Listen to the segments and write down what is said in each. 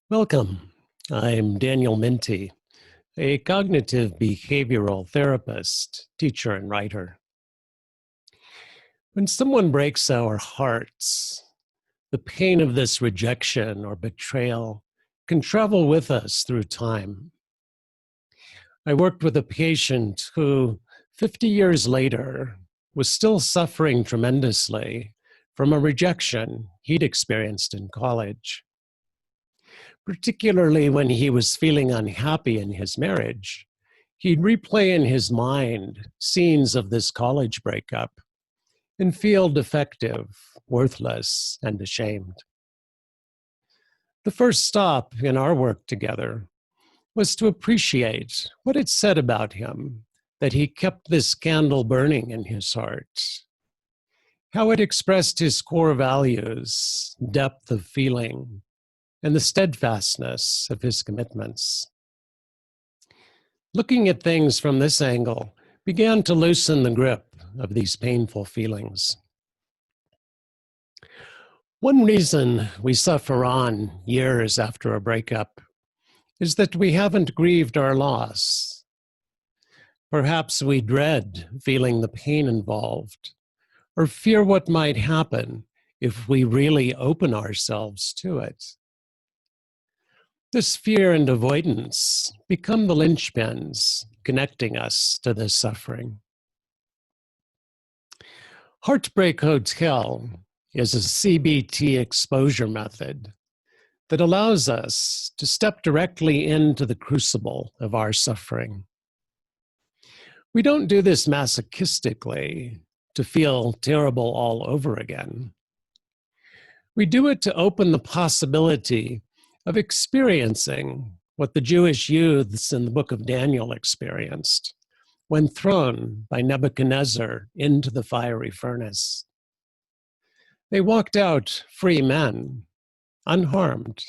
Welcome. I'm Daniel Minty, a cognitive behavioral therapist, teacher, and writer. When someone breaks our hearts, the pain of this rejection or betrayal can travel with us through time. I worked with a patient who, 50 years later, was still suffering tremendously from a rejection he'd experienced in college. Particularly when he was feeling unhappy in his marriage, he'd replay in his mind scenes of this college breakup and feel defective, worthless, and ashamed. The first stop in our work together was to appreciate what it said about him that he kept this candle burning in his heart, how it expressed his core values, depth of feeling, and the steadfastness of his commitments. Looking at things from this angle began to loosen the grip of these painful feelings. One reason we suffer on years after a breakup is that we haven't grieved our loss. Perhaps we dread feeling the pain involved, or fear what might happen if we really open ourselves to it. This fear and avoidance become the linchpins connecting us to this suffering. Heartbreak Hotel is a CBT exposure method that allows us to step directly into the crucible of our suffering. We don't do this masochistically to feel terrible all over again. We do it to open the possibility of experiencing what the Jewish youths in the book of Daniel experienced when thrown by Nebuchadnezzar into the fiery furnace. They walked out free men, unharmed,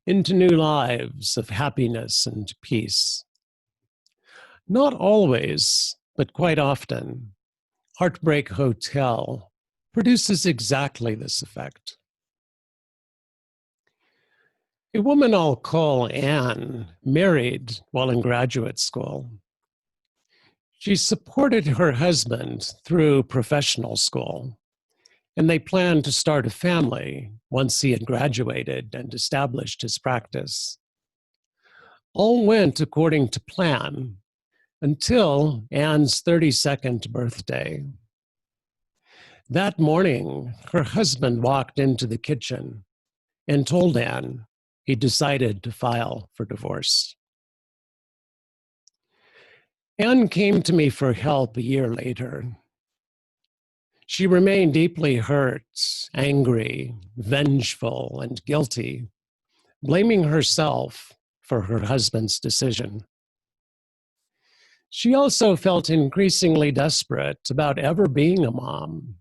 into new lives of happiness and peace. Not always, but quite often, Heartbreak Hotel produces exactly this effect. A woman I'll call Anne married while in graduate school. She supported her husband through professional school, and they planned to start a family once he had graduated and established his practice. All went according to plan until Anne's 32nd birthday. That morning, her husband walked into the kitchen and told Anne he decided to file for divorce. Anne came to me for help a year later. She remained deeply hurt, angry, vengeful, and guilty, blaming herself for her husband's decision. She also felt increasingly desperate about ever being a mom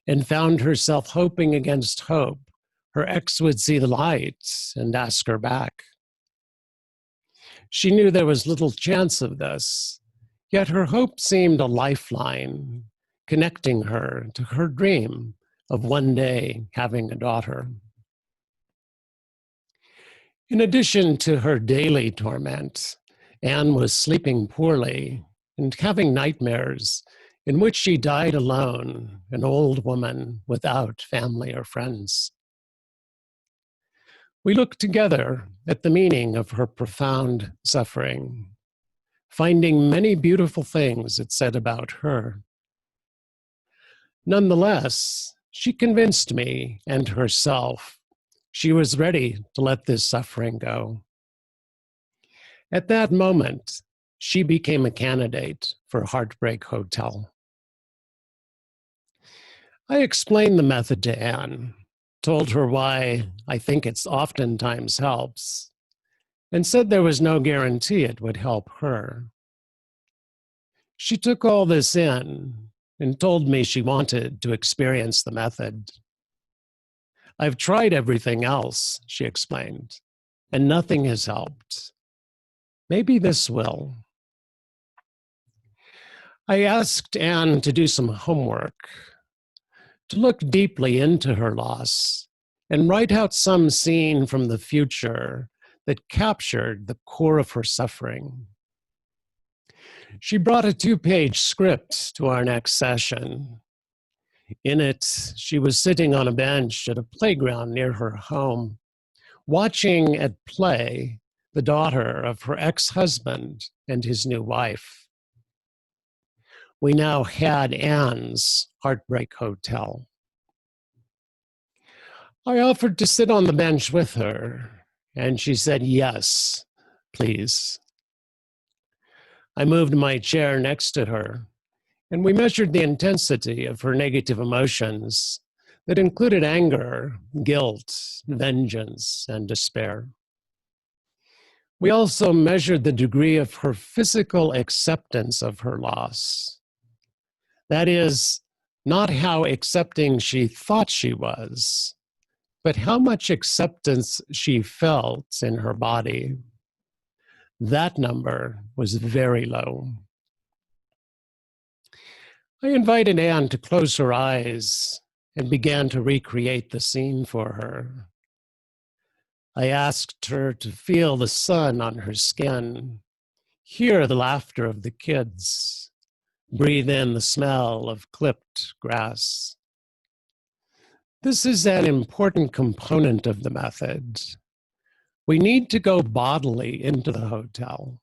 and found herself hoping against hope her ex would see the light and ask her back. She knew there was little chance of this, yet her hope seemed a lifeline, connecting her to her dream of one day having a daughter. In addition to her daily torment, Anne was sleeping poorly and having nightmares in which she died alone, an old woman without family or friends. We looked together at the meaning of her profound suffering, finding many beautiful things it said about her. Nonetheless, she convinced me and herself she was ready to let this suffering go. At that moment, she became a candidate for Heartbreak Hotel. I explained the method to Anne, told her why I think it oftentimes helps, and said there was no guarantee it would help her. She took all this in and told me she wanted to experience the method. I've tried everything else, she explained, and nothing has helped. Maybe this will. I asked Anne to do some homework, to look deeply into her loss and write out some scene from the future that captured the core of her suffering. She brought a 2-page script to our next session. In it, she was sitting on a bench at a playground near her home, watching at play the daughter of her ex-husband and his new wife. We now had Anne's Heartbreak Hotel. I offered to sit on the bench with her, and she said, "Yes, please." I moved my chair next to her, and we measured the intensity of her negative emotions that included anger, guilt, vengeance, and despair. We also measured the degree of her physical acceptance of her loss. That is, not how accepting she thought she was, but how much acceptance she felt in her body. That number was very low. I invited Anne to close her eyes and began to recreate the scene for her. I asked her to feel the sun on her skin, hear the laughter of the kids, breathe in the smell of clipped grass. This is an important component of the method. We need to go bodily into the hotel,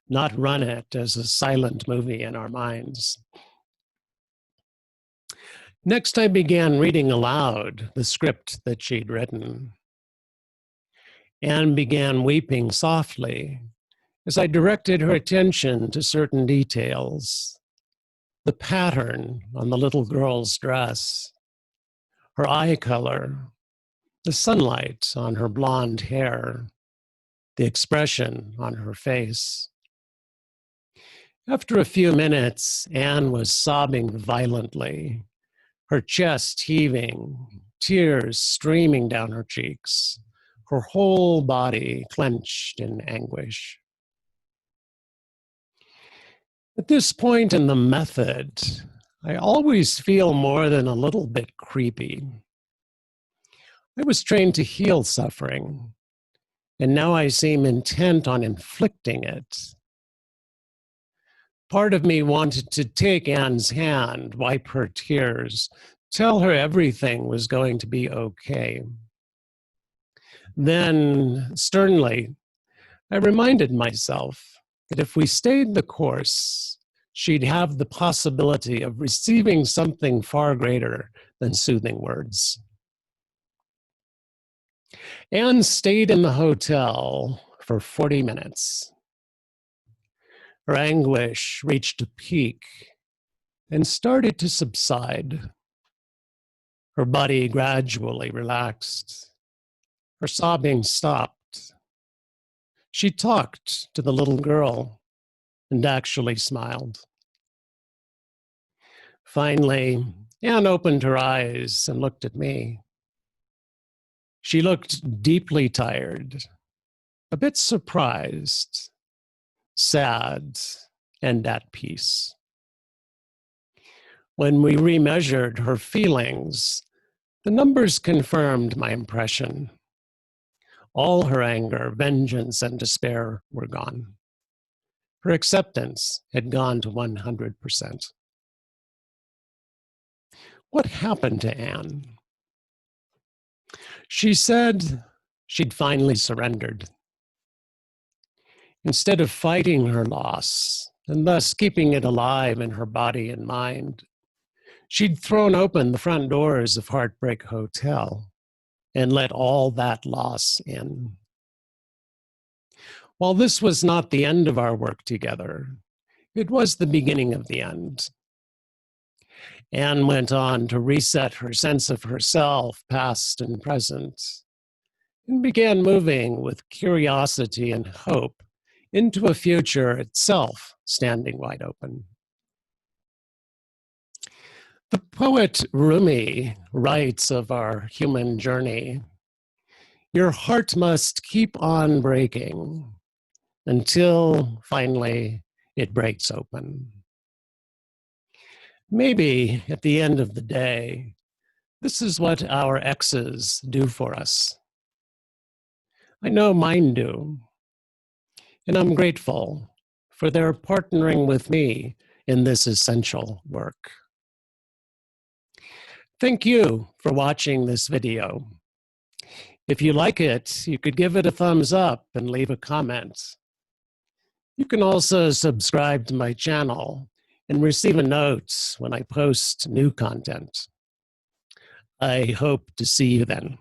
not run it as a silent movie in our minds. Next, I began reading aloud the script that she'd written. Anne began weeping softly as I directed her attention to certain details. The pattern on the little girl's dress, her eye color, the sunlight on her blonde hair, the expression on her face. After a few minutes, Anne was sobbing violently, her chest heaving, tears streaming down her cheeks, her whole body clenched in anguish. At this point in the method, I always feel more than a little bit creepy. I was trained to heal suffering, and now I seem intent on inflicting it. Part of me wanted to take Anne's hand, wipe her tears, tell her everything was going to be okay. Then, sternly, I reminded myself that if we stayed the course, she'd have the possibility of receiving something far greater than soothing words. Anne stayed in the hotel for 40 minutes. Her anguish reached a peak and started to subside. Her body gradually relaxed. Her sobbing stopped. She talked to the little girl and actually smiled. Finally, Anne opened her eyes and looked at me. She looked deeply tired, a bit surprised, sad, and at peace. When we remeasured her feelings, the numbers confirmed my impression. All her anger, vengeance, and despair were gone. Her acceptance had gone to 100%. What happened to Anne? She said she'd finally surrendered. Instead of fighting her loss and thus keeping it alive in her body and mind, she'd thrown open the front doors of Heartbreak Hotel and let all that loss in. While this was not the end of our work together, it was the beginning of the end. Anne went on to reset her sense of herself, past and present, and began moving with curiosity and hope into a future itself standing wide open. The poet Rumi writes of our human journey, "Your heart must keep on breaking until finally it breaks open." Maybe at the end of the day, This is what our exes do for us. I know mine do, and I'm grateful for their partnering with me in this essential work. Thank you for watching this video. If you like it, you could give it a thumbs up and leave a comment. You can also subscribe to my channel and receive a note when I post new content. I hope to see you then.